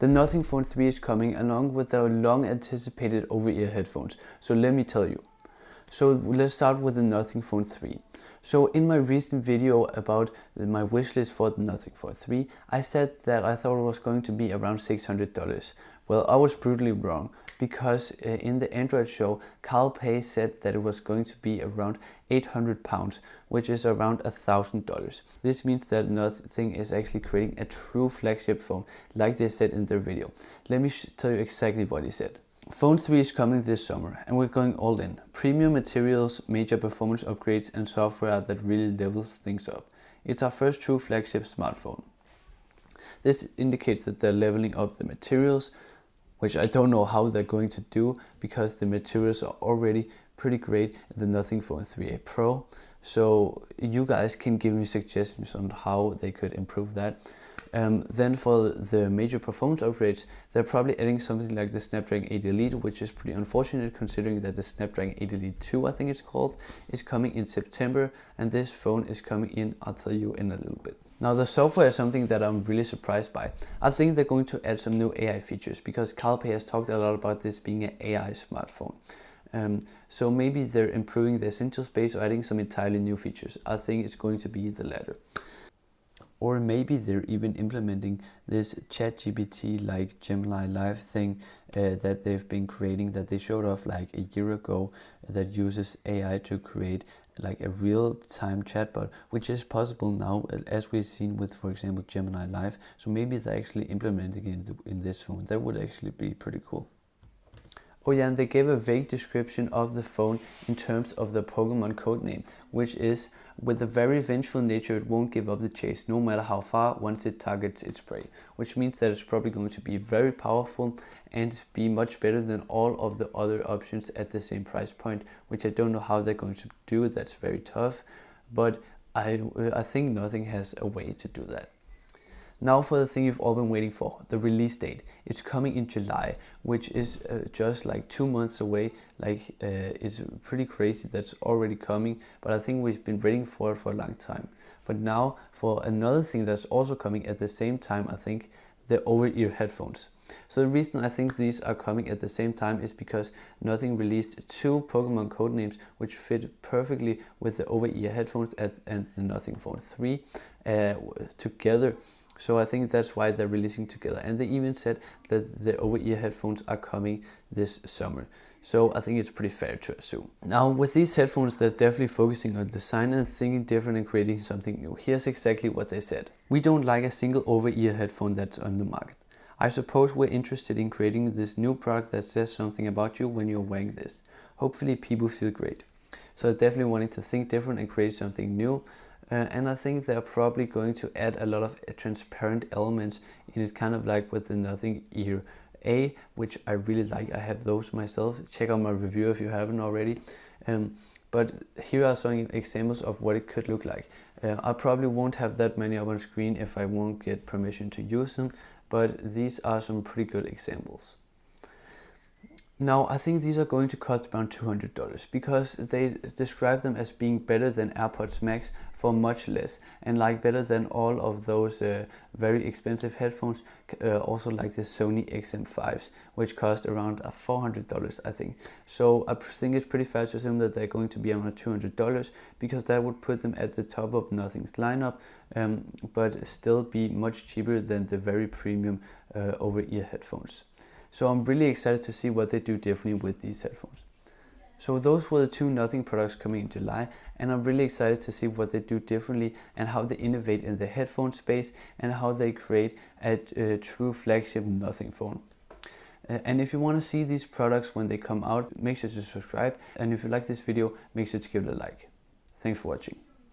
The Nothing Phone 3 is coming along with the long anticipated over-ear headphones, so let me tell you. So let's start with the Nothing Phone 3. So in my recent video about my wishlist for the Nothing Phone 3, I said that I thought it was going to be around $600. Well, I was brutally wrong, because in the Android show, Carl Pei said that it was going to be around 800 pounds, which is around $1,000. This means that Nothing is actually creating a true flagship phone, like they said in their video. Let me tell you exactly what he said. Phone 3 is coming this summer and we're going all in. Premium materials, major performance upgrades and software that really levels things up. It's our first true flagship smartphone. This indicates that they're leveling up the materials, which I don't know how they're going to do because the materials are already pretty great in the Nothing Phone 3A Pro. So you guys can give me suggestions on how they could improve that. Then for the major performance upgrades, they're probably adding something like the Snapdragon 8 Elite, which is pretty unfortunate considering that the Snapdragon 8 Elite 2, I think it's called, is coming in September, and this phone is coming in, I'll tell you in a little bit. Now the software is something that I'm really surprised by. I think they're going to add some new AI features because Carl Pei has talked a lot about this being an AI smartphone. So maybe they're improving the essential space or adding some entirely new features. I think it's going to be the latter. Or maybe they're even implementing this ChatGPT like Gemini Live thing that they've been creating, that they showed off like a year ago, that uses AI to create like a real-time chatbot, which is possible now, as we've seen with, for example, Gemini Live. So maybe they're actually implementing it in this phone. That would actually be pretty cool. Oh yeah, and they gave a vague description of the phone in terms of the Pokemon codename, which is, with a very vengeful nature, it won't give up the chase, no matter how far, once it targets its prey. Which means that it's probably going to be very powerful and be much better than all of the other options at the same price point, which I don't know how they're going to do. That's very tough, but I think Nothing has a way to do that. Now for the thing you've all been waiting for, the release date. It's coming in July, which is just like 2 months away. It's pretty crazy that's already coming, but I think we've been waiting for it for a long time. But now for another thing that's also coming at the same time, I think, the over-ear headphones. So the reason I think these are coming at the same time is because Nothing released 2 Pokemon codenames which fit perfectly with the over-ear headphones and the Nothing Phone 3 together. So I think that's why they're releasing together. And they even said that the over-ear headphones are coming this summer. So I think it's pretty fair to assume. Now with these headphones, they're definitely focusing on design and thinking different and creating something new. Here's exactly what they said. We don't like a single over-ear headphone that's on the market. I suppose we're interested in creating this new product that says something about you when you're wearing this. Hopefully people feel great. So they're definitely wanting to think different and create something new. And I think they're probably going to add a lot of transparent elements in it, kind of like with the Nothing Ear A, which I really like. I have those myself. Check out my review if you haven't already. But here are some examples of what it could look like. I probably won't have that many up on screen if I won't get permission to use them, but these are some pretty good examples. Now, I think these are going to cost around $200 because they describe them as being better than AirPods Max for much less, and like better than all of those very expensive headphones, also like the Sony XM5s, which cost around $400, I think. So I think it's pretty fair to assume that they're going to be around $200 because that would put them at the top of Nothing's lineup, but still be much cheaper than the very premium over-ear headphones. So I'm really excited to see what they do differently with these headphones. So those were the 2 Nothing products coming in July, and I'm really excited to see what they do differently and how they innovate in the headphone space and how they create a true flagship Nothing phone. And if you want to see these products when they come out, make sure to subscribe, and if you like this video, make sure to give it a like. Thanks for watching.